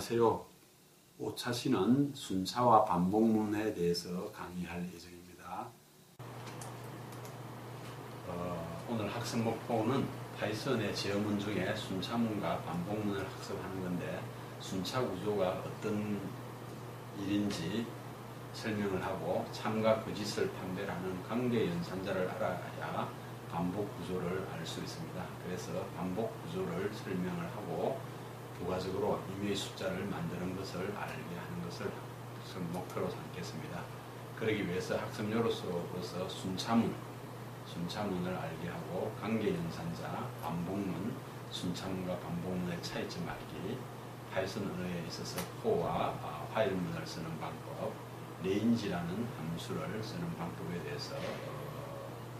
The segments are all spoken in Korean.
안녕하세요. 오차시는 순차와 반복문에 대해서 강의할 예정입니다. 오늘 학습 목표는 파이썬의 제어문 중에 순차문과 반복문을 학습하는 건데, 순차 구조가 어떤 일인지 설명을 하고 참과 거짓을 판별하는 관계 연산자를 알아야 반복 구조를 알 수 있습니다. 그래서 반복 구조를 설명을 하고 부가적으로 임의의 숫자를 만드는 것을 알게 하는 것을 학습 목표로 삼겠습니다. 그러기 위해서 학습 요소로서 순차문을 알게 하고 관계연산자, 반복문, 순차문과 반복문의 차이점 알기, 파이썬 언어에 있어서 for와 화일문을 쓰는 방법, range라는 함수를 쓰는 방법에 대해서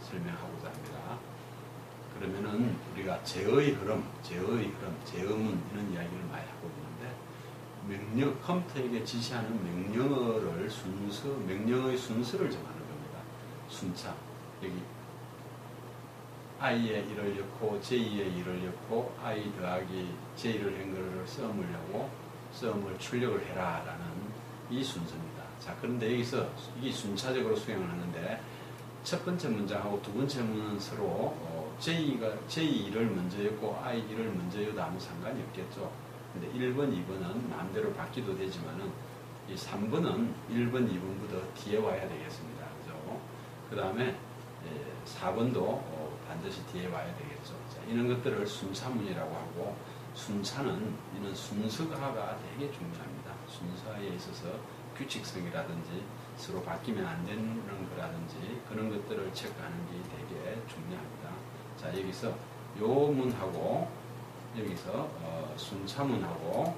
설명하고자 합니다. 그러면은 우리가 제어의 흐름, 제어문 이런 이야기를 많이 하고 있는데, 컴퓨터에게 지시하는 명령어의 순서를 정하는 겁니다. 순차, 여기 i에 1을 넣고 j에 1을 넣고 i 더하기 j를 한 거를 썸을 출력을 해라 라는 이 순서입니다. 자, 그런데 여기서 이게 순차적으로 수행을 하는데, 첫 번째 문장하고 두 번째 문은 서로 j1을 먼저 였고 i1을 먼저 여도 아무 상관이 없겠죠. 근데 1번, 2번은 마음대로 바뀌도 되지만은 이 3번은 1번, 2번보다 뒤에 와야 되겠습니다. 그죠? 그 다음에 4번도 반드시 뒤에 와야 되겠죠. 자, 이런 것들을 순차문이라고 하고, 순차는 이런 순서가 되게 중요합니다. 순서에 있어서 규칙성이라든지 서로 바뀌면 안 되는 거라든지 그런 것들을 체크하는 게 되게 중요합니다. 자, 여기서 요 문하고 여기서 순차문하고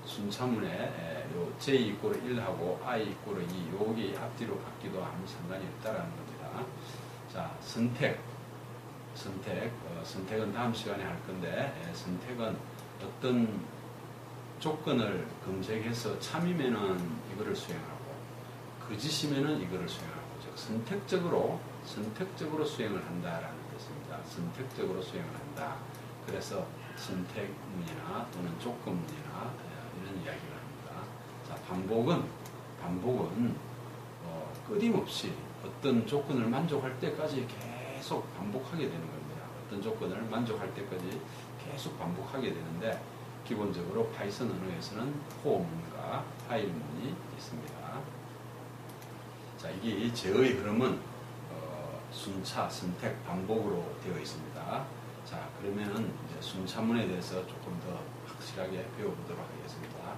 순차문에 요 j 이꼬르 1하고 i 이꼬르 2 여기 앞뒤로 바뀌도 아무 상관이 없다라는 겁니다. 자, 선택은 다음 시간에 할 건데, 선택은 어떤 조건을 검색해서 참이면은 이거를 수행하고 거짓이면은 이거를 수행하고, 즉 선택적으로 수행을 한다라는 것입니다. 선택적으로 수행을 한다. 그래서 선택문이나 또는 조건문이나 이런 이야기를 합니다. 자, 반복은 끊임없이 어떤 조건을 만족할 때까지 계속 반복하게 되는 겁니다. 어떤 조건을 만족할 때까지 계속 반복하게 되는데, 기본적으로 파이썬 언어에서는 for문과 while문이 있습니다. 자, 이게 제어의 흐름은 순차, 선택, 반복으로 되어 있습니다. 자, 그러면은 이제 순차문에 대해서 조금 더 확실하게 배워보도록 하겠습니다.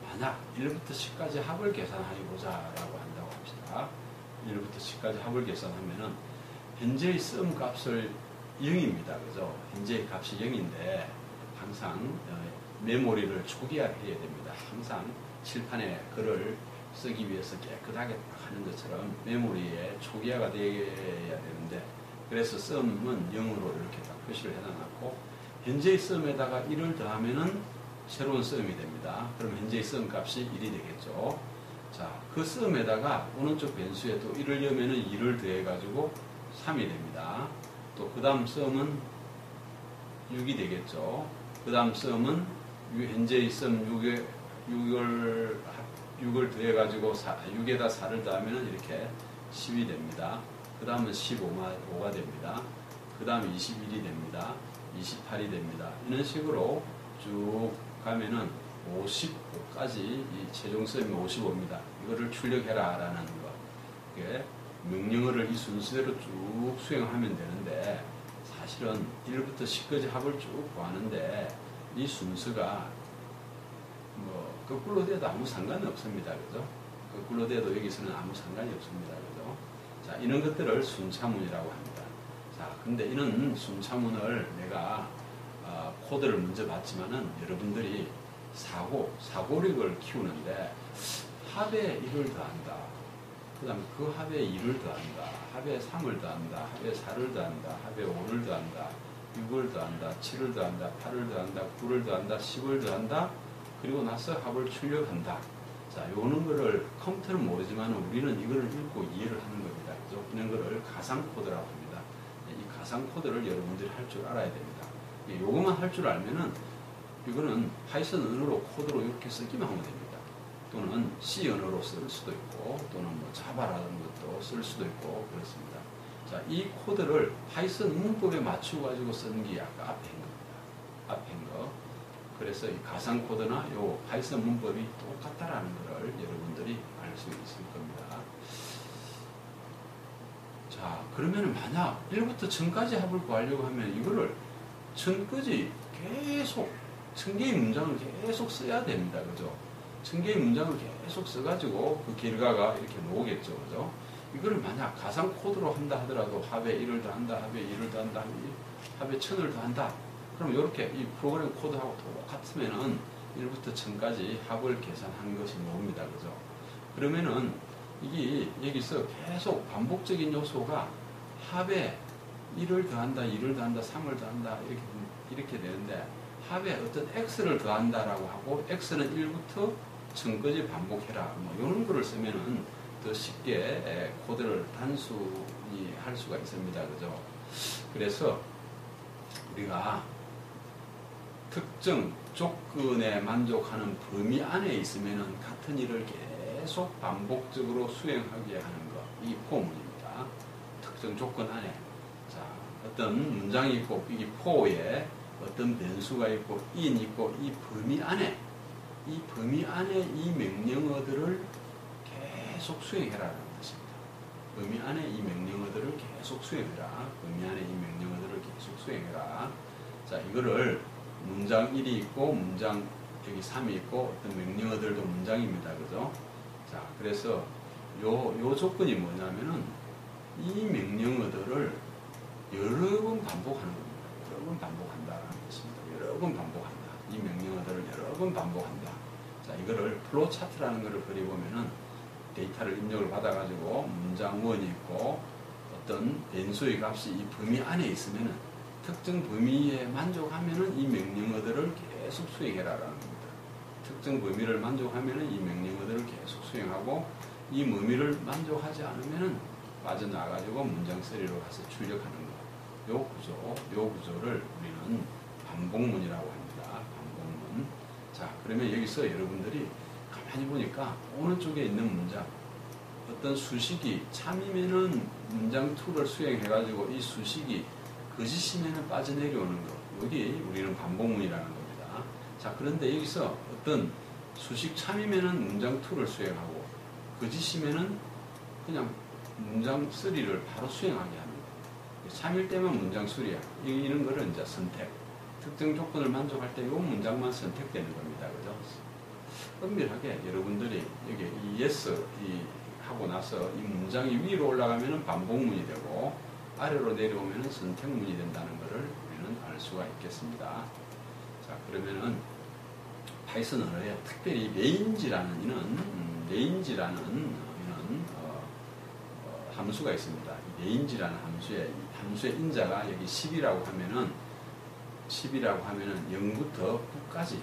만약 1부터 10까지 합을 계산해보자라고 한다고 합시다. 1부터 10까지 합을 계산하면은 현재의 썸 값을 0입니다. 그죠? 현재의 값이 0인데 항상 메모리를 초기화해야 됩니다. 항상 칠판에 글을 쓰기 위해서 깨끗하게 하는 것처럼 메모리에 초기화가 되어야 되는데, 그래서 썸은 0으로 이렇게 딱 표시를 해놔놓고, 현재의 썸에다가 1을 더하면은 새로운 썸이 됩니다. 그럼 현재의 썸 값이 1이 되겠죠. 자, 그 썸에다가 오른쪽 변수에 또 1을 넣으면은 2를 더해가지고 3이 됩니다. 또 그 다음 썸은 6이 되겠죠. 그 다음 썸은 현재의 썸 6을 더해가지고 6에다 4를 더하면 이렇게 10이 됩니다. 그 다음은 15가 됩니다. 그 다음에 21이 됩니다. 28이 됩니다. 이런 식으로 쭉 가면은 55까지 이 최종 썸이 55입니다. 이거를 출력해라 라는 거. 이게 명령어를 이 순서대로 쭉 수행하면 되는데, 사실은 1부터 10까지 합을 쭉 구하는데 이 순서가 거꾸로 돼도 아무 상관이 없습니다. 그죠? 거꾸로 돼도 여기서는 아무 상관이 없습니다. 그죠? 자, 이런 것들을 순차문이라고 합니다. 자, 근데 이런 순차문을 내가 코드를 먼저 봤지만은 여러분들이 사고력을 키우는데, 합에 1을 더한다. 그 다음에 그 합에 2를 더한다. 합에 3을 더한다. 합에 4를 더한다. 합에 5를 더한다. 6을 더한다. 7을 더한다. 8을 더한다. 9를 더한다. 10을 더한다. 그리고 나서 합을 출력한다. 자, 요는 거를 컴퓨터는 모르지만 우리는 이거를 읽고 이해를 하는 겁니다. 그죠? 이런 거를 가상코드라고 합니다. 이 가상코드를 여러분들이 할 줄 알아야 됩니다. 요것만 할 줄 알면은 이거는 파이썬 언어로 코드로 이렇게 쓰기만 하면 됩니다. 또는 C 언어로 쓸 수도 있고 또는 뭐 자바라는 것도 쓸 수도 있고 그렇습니다. 자, 이 코드를 파이썬 문법에 맞추어 가지고 쓰는 게 아까 앞에 한 겁니다. 앞에 한 거. 그래서 이 가상 코드나 요 파이썬 문법이 똑같다라는 것을 여러분들이 알 수 있을 겁니다. 자, 그러면 만약 1부터 1000까지 합을 구하려고 하면 이거를 1000까지 계속 1000개의 문장을 계속 써야 됩니다. 그죠? 1000개의 문장을 계속 써가지고 그 결과가 이렇게 나오겠죠. 그죠? 이거를 만약 가상 코드로 한다 하더라도 합에 1을 더한다, 합에 2를 더한다, 합에 1000을 더한다. 그럼 이렇게 이 프로그램 코드하고 똑같으면은 1부터 1000까지 합을 계산한 것이 나옵니다. 그죠? 그러면은 이게 여기서 계속 반복적인 요소가 합에 1을 더한다, 2를 더한다, 3을 더한다 이렇게 되는데 합에 어떤 x를 더한다라고 하고 x는 1부터 1000까지 반복해라 뭐 이런 거를 쓰면은 더 쉽게 코드를 단순히 할 수가 있습니다. 그죠? 그래서 우리가 특정 조건에 만족하는 범위 안에 있으면은 같은 일을 계속 반복적으로 수행하게 하는 것, 이 포문입니다. 특정 조건 안에. 자, 어떤 문장이 있고, 이 포에 어떤 변수가 있고, in 있고, 이 범위 안에 이 명령어들을 계속 수행해라라는 뜻입니다. 범위 안에 이 명령어들을 계속 수행해라. 범위 안에 이 명령어들을 계속 수행해라. 자, 이거를 문장 1이 있고, 문장 여기 3이 있고, 어떤 명령어들도 문장입니다. 그죠? 자, 그래서 요 조건이 뭐냐면은 이 명령어들을 여러 번 반복하는 겁니다. 여러 번 반복한다라는 것입니다. 여러 번 반복한다. 이 명령어들을 여러 번 반복한다. 자, 이거를 플로우 차트라는 것을 그려보면은 데이터를 입력을 받아가지고 문장 1이 있고 어떤 변수의 값이 이 범위 안에 있으면은 특정 범위에 만족하면은 이 명령어들을 계속 수행해라라는 겁니다. 특정 범위를 만족하면은 이 명령어들을 계속 수행하고 이 범위를 만족하지 않으면은 빠져나가가지고 문장 처리로 가서 출력하는 것. 요 구조를 우리는 반복문이라고 합니다. 반복문. 자, 그러면 여기서 여러분들이 가만히 보니까 오른쪽에 있는 문장 어떤 수식이 참이면은 문장 2를 수행해가지고 이 수식이 거짓이면은 빠져내려오는 것. 여기 우리는 반복문이라는 겁니다. 자, 그런데 여기서 어떤 수식 참이면은 문장 2를 수행하고 거짓이면은 그냥 문장 3를 바로 수행하게 하는 거. 참일 때만 문장 3야. 이런 거를 이제 선택. 특정 조건을 만족할 때 이 문장만 선택되는 겁니다. 그죠? 엄밀하게 여러분들이 여기 이 yes 하고 나서 이 문장이 위로 올라가면은 반복문이 되고 아래로 내려오면은 선택문이 된다는 것을 우리는 알 수가 있겠습니다. 자, 그러면은 파이썬 언어에 특별히 range라는 함수가 있습니다. 이 range라는 함수의 인자가 여기 10이라고 하면은 0부터 9까지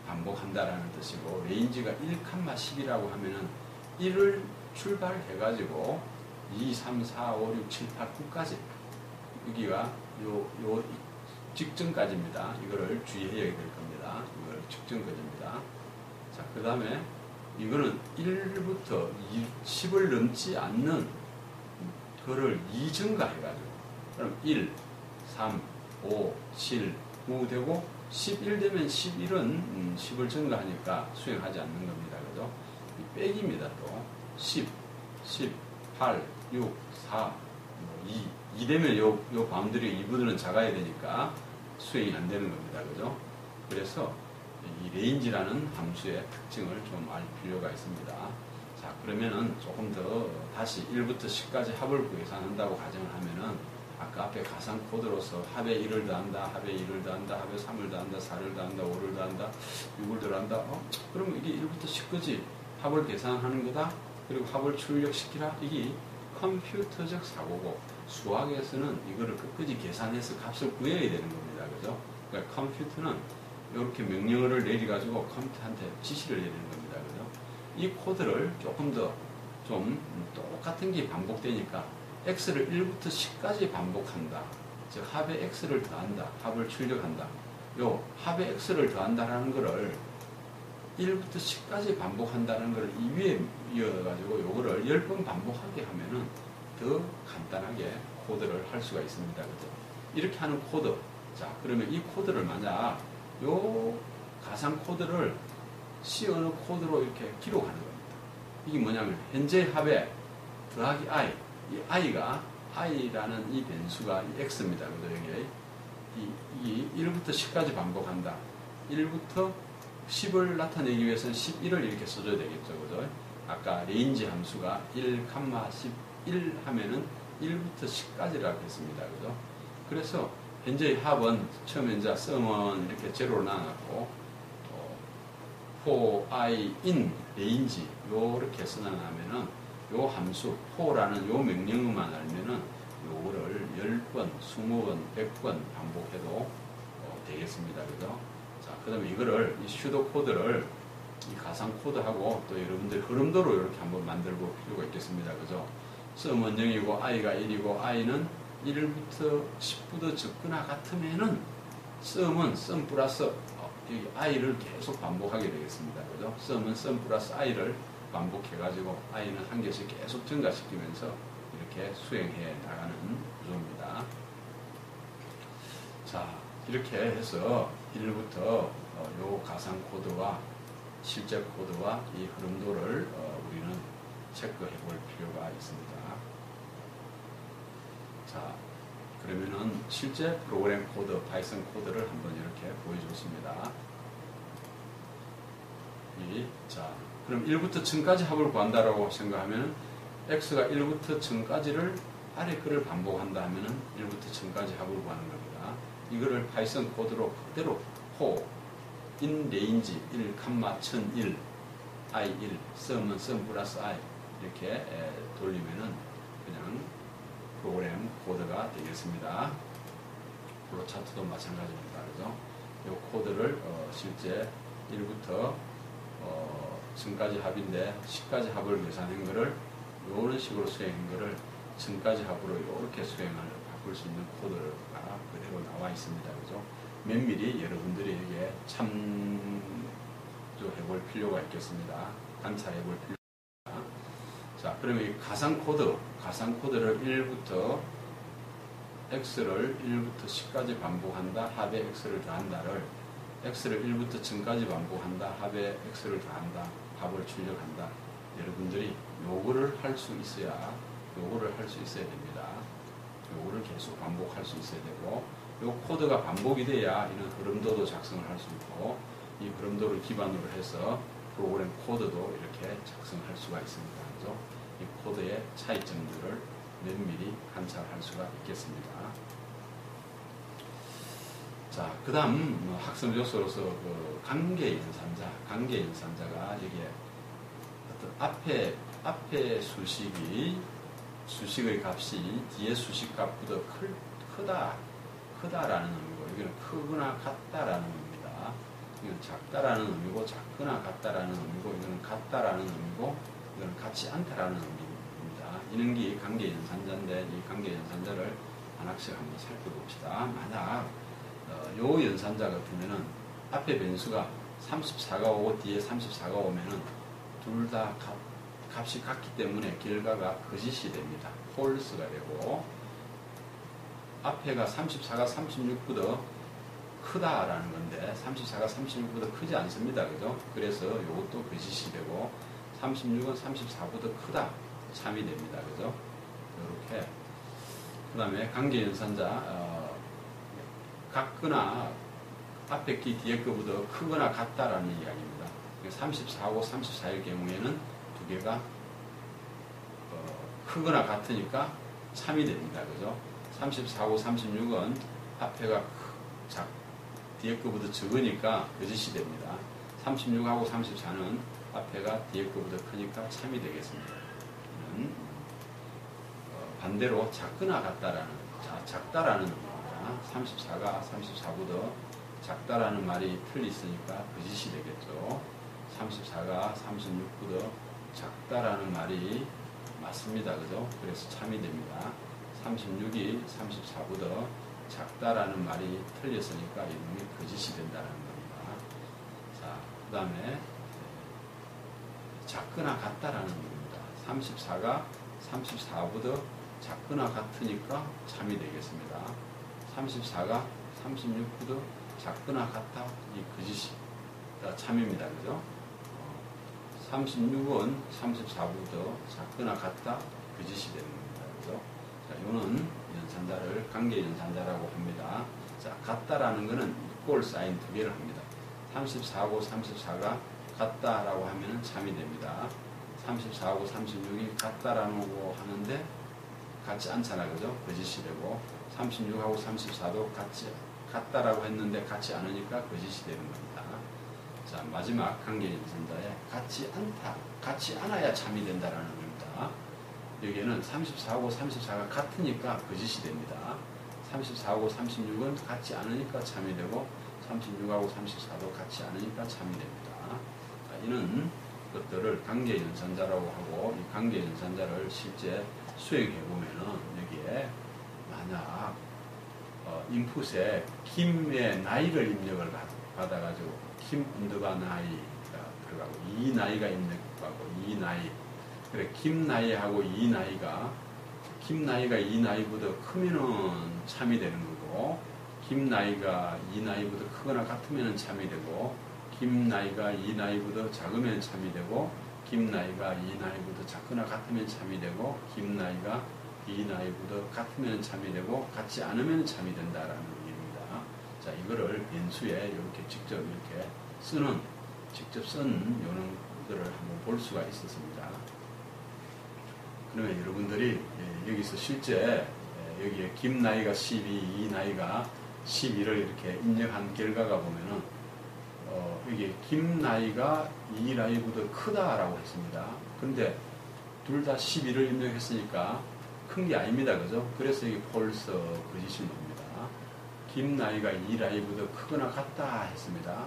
반복한다라는 뜻이고, range가 1,10이라고 하면은 1을 출발해가지고 2, 3, 4, 5, 6, 7, 8, 9까지 여기가 요 직전까지입니다. 이거를 주의해야 될 겁니다. 이걸 직전까지입니다. 자, 그 다음에 이거는 1부터 10을 넘지 않는 그거를 2 증가해가지고, 그럼 1, 3, 5, 7, 9 되고 11 되면 11은 10을 증가하니까 수행하지 않는 겁니다. 그죠? 이 빼기입니다. 또 10, 8, 6, 4, 2 되면 요 바운드리 2부들은 작아야 되니까 수행이 안 되는 겁니다. 그죠? 그래서 이 range라는 함수의 특징을 좀 알 필요가 있습니다. 자, 그러면은 조금 더 다시 1부터 10까지 합을 계산한다고 가정을 하면은 아까 앞에 가상 코드로서 합에 1을 더한다, 합에 2를 더한다, 합에 3을 더한다, 4를 더한다, 5를 더한다, 6을 더한다. 그러면 이게 1부터 10까지 합을 계산하는 거다. 그리고 합을 출력시키라. 이게 컴퓨터적 사고고, 수학에서는 이거를 끝까지 계산해서 값을 구해야 되는 겁니다. 그죠? 그러니까 컴퓨터는 이렇게 명령어를 내려가지고 컴퓨터한테 지시를 해야 되는 겁니다. 그죠? 이 코드를 조금 더 좀 똑같은 게 반복되니까 x를 1부터 10까지 반복한다. 즉 합에 x를 더한다. 합을 출력한다. 요 합의 x를 더한다는 거를 1부터 10까지 반복한다는 걸 이 위에 이어가지고 요거를 10번 반복하게 하면은 더 간단하게 코드를 할 수가 있습니다. 그죠? 이렇게 하는 코드. 자, 그러면 이 코드를 만약 요 가상 코드를 C 언어 코드로 이렇게 기록하는 겁니다. 이게 뭐냐면 현재 합의 더하기 i. 이 i라는 이 변수가 이 x입니다. 그죠? 여기 이 1부터 10까지 반복한다. 1부터 10을 나타내기 위해서는 11을 이렇게 써줘야 되겠죠. 그죠? 아까 레인지 함수가 1, 11 하면은 1부터 10까지라고 했습니다. 그죠? 그래서 현재의 합은 처음에 이제 sum은 이렇게 제로로 나눠놨고 for i in 레인지 요렇게 써놔면은 요 함수 for라는 요 명령어만 알면은 요거를 10번, 20번, 100번 반복해도 되겠습니다. 그죠? 자, 그 다음에 이거를, 이 슈도 코드를 이 가상 코드하고 또 여러분들 흐름도로 이렇게 한번 만들어 볼 필요가 있겠습니다. 그죠? sum은 0이고 i가 1이고 i는 1부터 10보다 적거나 같으면은 sum은 sum 플러스 여기 i를 계속 반복하게 되겠습니다. 그죠? sum은 sum 플러스 i를 반복해가지고 i는 한 개씩 계속 증가시키면서 이렇게 수행해 나가는 구조입니다. 자, 이렇게 해서 1부터 요 가상 코드와 실제 코드와 이 흐름도를 우리는 체크해 볼 필요가 있습니다. 자, 그러면은 실제 프로그램 코드, 파이썬 코드를 한번 이렇게 보여줬습니다. 자, 그럼 1부터 1000까지 합을 구한다라고 생각하면 x가 1부터 1000까지를 아래 거를 반복한다 하면은 1부터 1000까지 합을 구하는 겁니다. 이거를 파이썬 코드로 그대로 for in range 1, 1001, i1, sum은 sum 플러스 i 이렇게 돌리면은 그냥 프로그램 코드가 되겠습니다. 플로 차트도 마찬가지입니다. 그래서 이 코드를 실제 1부터 1000까지 합인데 10까지 합을 계산한 거를 이런 식으로 수행한 거를 1000까지 합으로 이렇게 수행을 바꿀 수 있는 코드가 그대로 나와 있습니다. 그죠? 면밀히 여러분들이 이게 참조해 볼 필요가 있겠습니다. 관찰해 볼 필요가 있습니다. 자, 그러면 이 가상 코드를 1부터 x를 1부터 10까지 반복한다. 합의 x를 더한다를 x를 1부터 1000까지 반복한다. 합의 x를 더한다. 합을 출력한다. 여러분들이 요거를 할 수 있어야 됩니다. 요거를 계속 반복할 수 있어야 되고 요 코드가 반복이 돼야 이는 흐름도도 작성을 할 수 있고 이 흐름도를 기반으로 해서 프로그램 코드도 이렇게 작성할 수가 있습니다. 그래서 이 코드의 차이점들을 면밀히 관찰할 수가 있겠습니다. 자, 그 다음 학습 요소로서 그 관계연산자가 여기에 어떤 앞에 수식의 값이 뒤에 수식 값보다 크다라는 의미고, 여기는 크거나 같다라는 의미입니다. 이건 작다라는 의미고, 작거나 같다라는 의미고, 이거는 같다라는 의미고, 이거는 같지 않다라는 의미입니다. 이런 게 관계연산자인데, 이 관계연산자를 하나씩 한번 살펴봅시다. 만약 요 연산자 같으면은 앞에 변수가 34가 오고 뒤에 34가 오면은 둘 다 값이 같기 때문에 결과가 거짓이 됩니다. 폴스가 되고, 앞에가 34가 36보다 크다라는 건데 34가 36보다 크지 않습니다. 그죠? 그래서 이것도 거짓이 되고 36은 34보다 크다. 참이 됩니다. 그죠? 이렇게. 그 다음에 관계연산자 같거나 앞에 기 뒤에 거보다 크거나 같다라는 이야기입니다. 34하고 34일 경우에는 두 개가 크거나 같으니까 참이 됩니다. 그죠? 34하고 36은 앞에가 뒤에 거보다 적으니까 거짓이 됩니다. 36하고 34는 앞에가 뒤에 거보다 크니까 참이 되겠습니다. 반대로 작거나 같다라는, 작다라는 의미입니다. 34가 34보다 작다라는 말이 틀리으니까 거짓이 되겠죠. 34가 36보다 작다라는 말이 맞습니다. 그죠? 그래서 참이 됩니다. 36이 34보다 작다라는 말이 틀렸으니까 이놈이 거짓이 된다는 겁니다. 자, 그 다음에 작거나 같다라는 겁니다. 34가 34보다 작거나 같으니까 참이 되겠습니다. 34가 36보다 작거나 같다, 이 거짓이 참입니다. 그죠? 36은 34보다 작거나 같다, 거짓이 되는 겁니다. 그죠? 자, 이거는 연산자를 관계연산자라고 합니다. 자, 같다라는 거는 이꼴 사인 두 개를 합니다. 34하고 34가 같다라고 하면 참이 됩니다. 34하고 36이 같다라고 하는데 같지 않잖아. 그죠? 거짓이 되고 36하고 34도 같다라고 했는데 같지 않으니까 거짓이 되는 겁니다. 자, 마지막 관계연산자에 같지 않다, 같지 않아야 참이 된다라는 겁니다. 여기에는 34하고 34가 같으니까 거짓이 됩니다. 34하고 36은 같지 않으니까 참이 되고 36하고 34도 같지 않으니까 참이 됩니다. 자, 이는 것들을 관계연산자라고 하고 이 관계연산자를 실제 수행해 보면은 여기에 만약 인풋에 김의 나이를 입력을 받아가지고 김 언더바 나이가 들어가고 이 나이가 입력하고 이 나이 그래 김 나이하고 이 나이가 김 나이가 이 나이보다 크면은 참이 되는 거고 김 나이가 이 나이보다 크거나 같으면 참이 되고 김 나이가 이 나이보다 작으면 참이 되고 김 나이가 이 나이보다 작거나 같으면 참이 되고 김 나이가 이 나이보다 같으면 참이 되고 같지 않으면 참이 된다라는 의미입니다. 자, 이거를 변수에 이렇게 직접 이렇게 직접 쓴 요령들을 한번 볼 수가 있었습니다. 그러면 여러분들이 여기서 실제 여기에 김 나이가 12, 이 나이가 12를 이렇게 입력한 결과가 보면은 여기 김 나이가 이 나이보다 크다라고 했습니다. 근데 둘 다 12를 입력했으니까 큰 게 아닙니다. 그죠? 그래서 여기 폴스 거짓인 겁니다. 김 나이가 이 나이보다 크거나 같다 했습니다.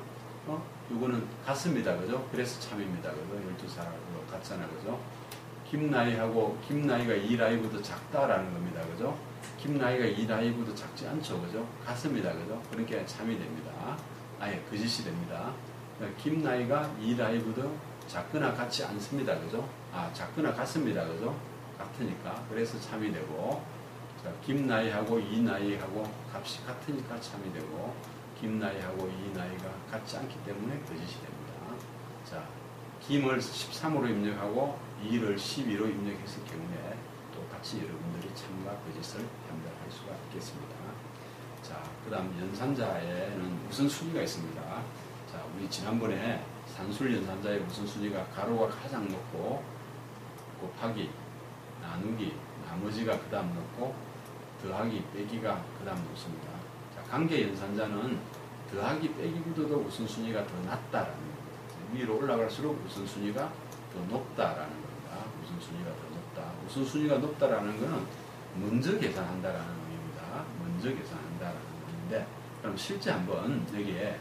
이거는 같습니다. 그죠? 그래서 참입니다. 그죠? 12살하고 같잖아. 그죠? 김 나이가 이 나이보다 작다라는 겁니다. 그죠? 김 나이가 이 나이보다 작지 않죠. 그죠? 같습니다. 그죠? 그러니까 참이 됩니다. 아예 거짓이 됩니다. 김 나이가 이 나이보다 작거나 같지 않습니다. 그죠? 작거나 같습니다. 그죠? 같으니까. 그래서 참이 되고, 자, 김 나이하고 이 나이하고 값이 같으니까 참이 되고, 김 나이하고 이 나이가 같지 않기 때문에 거짓이 됩니다. 자, 김을 13으로 입력하고 2를 12로 입력했을 경우에 똑같이 여러분들이 참과 거짓을 판별할 수가 있겠습니다. 자, 그 다음 연산자에는 우선순위가 있습니다. 자, 우리 지난번에 산술 연산자의 우선순위가 가로가 가장 높고 곱하기, 나누기, 나머지가 그 다음 높고 더하기, 빼기가 그 다음 높습니다. 자, 관계 연산자는 더하기, 빼기보다도 우선순위가 더 낮다라는 겁니다. 위로 올라갈수록 우선순위가 더 높다라는 겁니다. 우선순위가 더 높다. 우선순위가 높다라는 것은 먼저 계산한다라는 의미입니다. 먼저 계산한다라는 의미인데, 그럼 실제 한번 여기에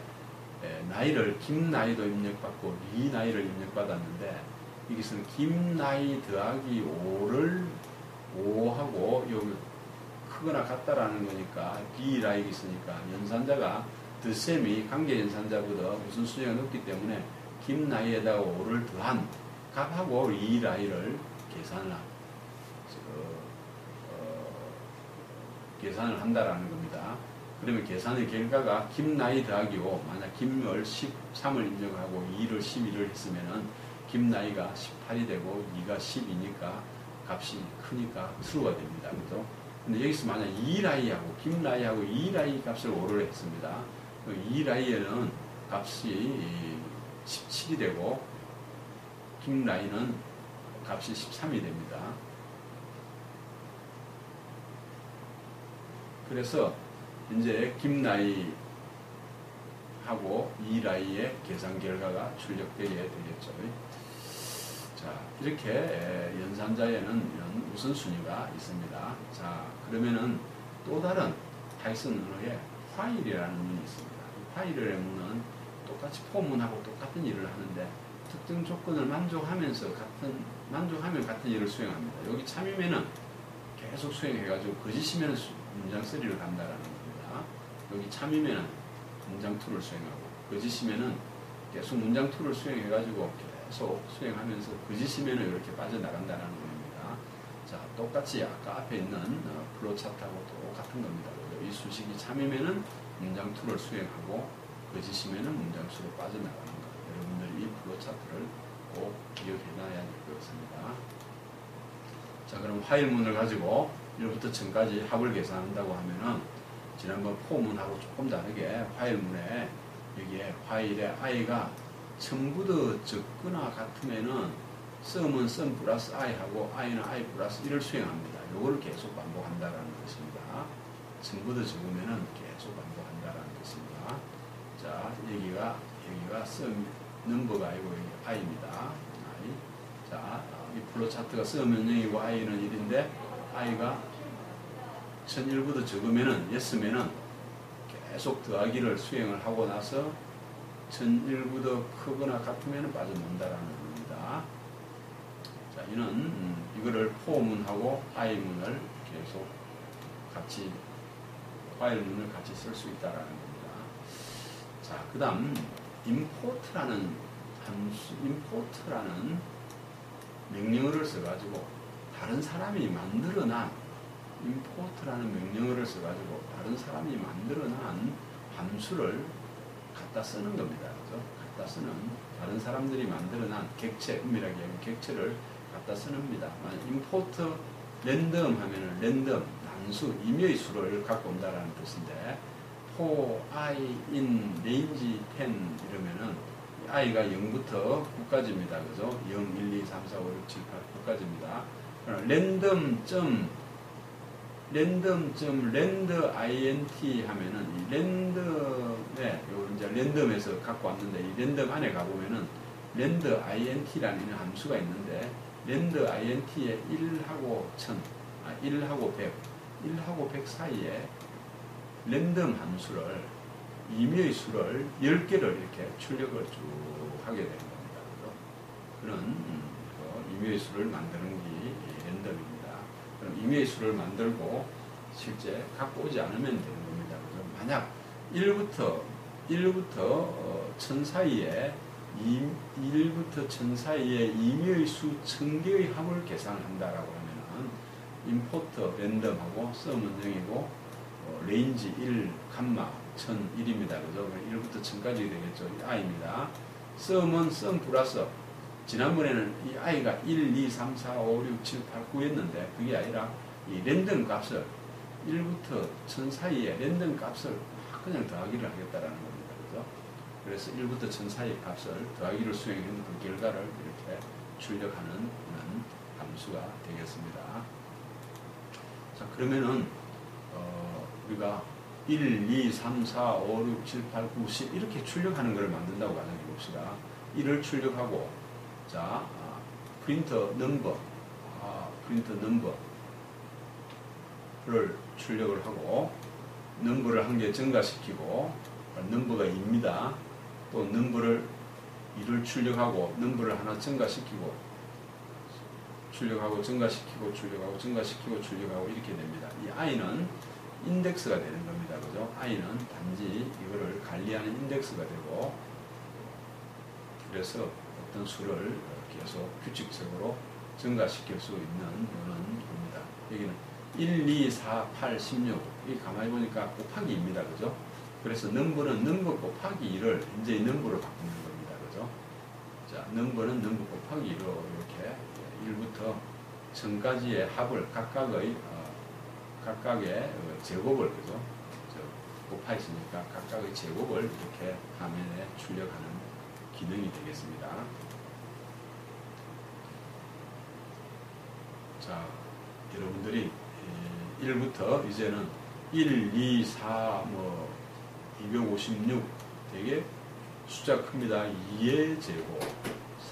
나이를 김 나이도 입력받고 이 나이를 입력받았는데 여기서는 김 나이 더하기 5하고 여기 크거나 같다라는 거니까 비 나이가 있으니까 연산자가 덧셈이 관계 연산자보다 우선순위가 높기 때문에 김 나이에다가 5를 더한 값하고 이 나이를 계산을 한다라는 겁니다. 그러면 계산의 결과가 김 나이 더하기 5, 만약 김을 13을 입력하고 2를 12를 했으면은 김 나이가 18이 되고 2가 10이니까 값이 크니까 true가 됩니다. 그죠? 근데 여기서 만약 이 나이하고 김 나이하고 이 나이 값을 5를 했습니다. 이 나이에는 값이 17이 되고 김 나이는 값이 13이 됩니다. 그래서 이제 김 나이하고 이 나이의 계산 결과가 출력되게 되겠죠. 자, 이렇게 연산자에는 이런 우선순위가 있습니다. 자, 그러면은 또 다른 파이썬 언어에 while이라는 문이 있습니다. while이라는 문은 똑같이 포문하고 똑같은 일을 하는데 특정 조건을 만족하면 같은 일을 수행합니다. 여기 참이면은 계속 수행해가지고 거짓이면 문장 3를 간다라는 겁니다. 여기 참이면은 문장 2를 수행하고, 거짓이면은 계속 문장 2를 수행해가지고 계속 수행하면서 거짓이면은 이렇게 빠져나간다는 겁니다. 자, 똑같이 아까 앞에 있는 플로우 차트하고 똑같은 겁니다. 이 수식이 참이면은 문장 2를 수행하고, 거짓이면은 문장 2로 빠져나가는 거. 여러분들이 이 플로우 차트를 꼭 기억해놔야 될 것 같습니다. 자, 그럼 화일문을 가지고 1부터 1000까지 합을 계산한다고 하면은 지난번 포문하고 조금 다르게 화일문에 여기에 화일의 i가 1000보다 적거나 같으면은 썸은 썸 플러스 i하고 i는 i 플러스 1을 수행합니다. 요거를 계속 반복한다라는 것입니다. 1000보다 적으면은 계속 반복한다라는 것입니다. 자, 여기가 썸 넘버가 아니고 여기 i입니다. i. 자, 이 플로 차트가 썸은 0이고 i는 1인데 i가 1001보다 적으면은 yes면은 계속 더하기를 수행을 하고 나서 1001보다 크거나 같으면 빠져나온다라는 겁니다. 자, 이는 이거를 포문하고 i문을 계속 같이 파일문을 같이 쓸 수 있다라는 겁니다. 자, 그 다음 import라는 함수, import라는 명령어를 써가지고 다른 사람이 만들어난 import라는 명령어를 써가지고 다른 사람이 만들어난 함수를 갖다 쓰는 겁니다. 그죠? 갖다 쓰는 다른 사람들이 만들어난 객체, 엄밀하게 하면 객체를 갖다 쓰는 겁니다. import 랜덤 하면은 랜덤 단수 임의의 수를 갖고 온다라는 뜻인데 for i in range 10 이러면은 i가 0부터 9까지입니다. 그죠? 0, 1, 2, 3, 4, 5, 6, 7, 8, 9까지입니다. 랜더 int 하면은 이 랜덤에 요 이제 랜덤에서 갖고 왔는데 이 랜덤 안에 가보면은 랜더 int라는 함수가 있는데 랜더 int에 1하고 1000, 1하고 100, 1하고 100 사이에 랜덤 함수를 임의의 수를 10개를 이렇게 출력을 쭉 하게 되는 겁니다. 그런 임의의 수를 만드는 게 랜덤입니다. 그럼 임의의 수를 만들고 실제 갖고 오지 않으면 되는 겁니다. 만약 1부터 1000 사이에 1부터 1000 사이에 임의의 수 1000개의 합을 계산한다라고 하면은 import 랜덤하고 썸은 0이고 range 1, 1001입니다. 그죠? 1부터 1000까지 되겠죠. i입니다. 썸은 썸 플러스 지난번에는 이 i가 1, 2, 3, 4, 5, 6, 7, 8, 9였는데 그게 아니라 이 랜덤 값을 1부터 1000 사이에 랜덤 값을 그냥 더하기를 하겠다라는 겁니다. 그죠? 그래서 1부터 1000 사이의 값을 더하기를 수행한 그 결과를 이렇게 출력하는 함수가 되겠습니다. 자, 그러면은 우리가 1, 2, 3, 4, 5, 6, 7, 8, 9, 10 이렇게 출력하는 것을 만든다고 가정해 봅시다. 1을 출력하고 자, 프린터 넘버를 출력을 하고 넘버를 한 개 증가시키고 넘버가 2입니다. 또 넘버를 2를 출력하고 넘버를 하나 증가시키고 출력하고 증가시키고 출력하고 증가시키고 출력하고 이렇게 됩니다. 이 i는 인덱스가 되는 겁니다. 그죠? i는 단지 이거를 관리하는 인덱스가 되고 그래서 어떤 수를 계속 규칙적으로 증가시킬 수 있는 이런 겁니다. 여기는 1, 2, 4, 8, 16 이 가만히 보니까 곱하기입니다. 그죠? 그래서 넘버는 넘버 곱하기 2를 이제 이 넘버로 바꾸는 겁니다. 그죠? 자, 넘버는 넘버 곱하기 2로 이렇게 1부터 1000까지의 합을 각각의 제곱을 그죠? 곱하였으니까 각각의 제곱을 이렇게 화면에 출력하는 기능이 되겠습니다. 자, 여러분들이 1부터 이제는 1, 2, 4, 256 되게 숫자 큽니다. 2의 제곱,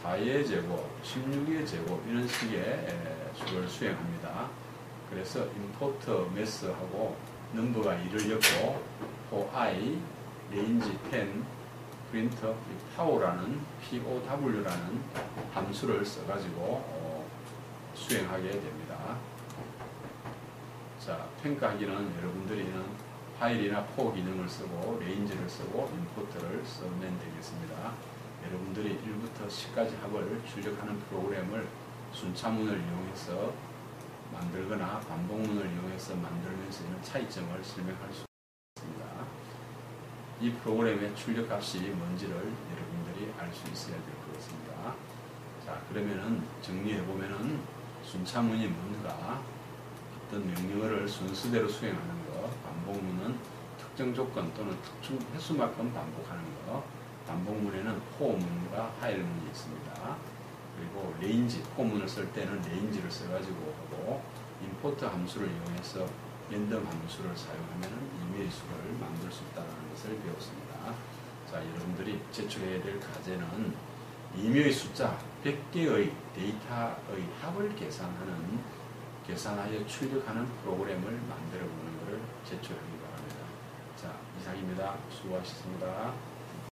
4의 제곱, 16의 제곱 이런 식의 수를 수행합니다. 그래서 import mass하고 넘버가 2를 엮고 for i, range 10, print pow라는 pow라는 함수를 써가지고 수행하게 됩니다. 자, 평가하기는 여러분들이는 파일이나 포 기능을 쓰고 레인지를 쓰고 임포트를 쓰면 되겠습니다. 여러분들이 1부터 10까지 합을 출력하는 프로그램을 순차문을 이용해서 만들거나 반복문을 이용해서 만들면서 있는 차이점을 설명할 수 있습니다. 이 프로그램의 출력 값이 뭔지를 여러분들이 알 수 있어야 될 것 같습니다. 자, 그러면은 정리해보면은 순차문이 뭔가, 어떤 명령어를 순서대로 수행하는 것, 반복문은 특정 조건 또는 특정 횟수만큼 반복하는 것, 반복문에는 포문과 하일문이 있습니다. 그리고 레인지, 포문을 쓸 때는 레인지를 써가지고 하고, 임포트 함수를 이용해서 랜덤 함수를 사용하면 임의의 수를 만들 수 있다는 것을 배웠습니다. 자, 여러분들이 제출해야 될 과제는 임의의 숫자 100개의 데이터의 합을 계산하여 출력하는 프로그램을 만들어 보는 것을 제출하기 바랍니다. 자, 이상입니다. 수고하셨습니다.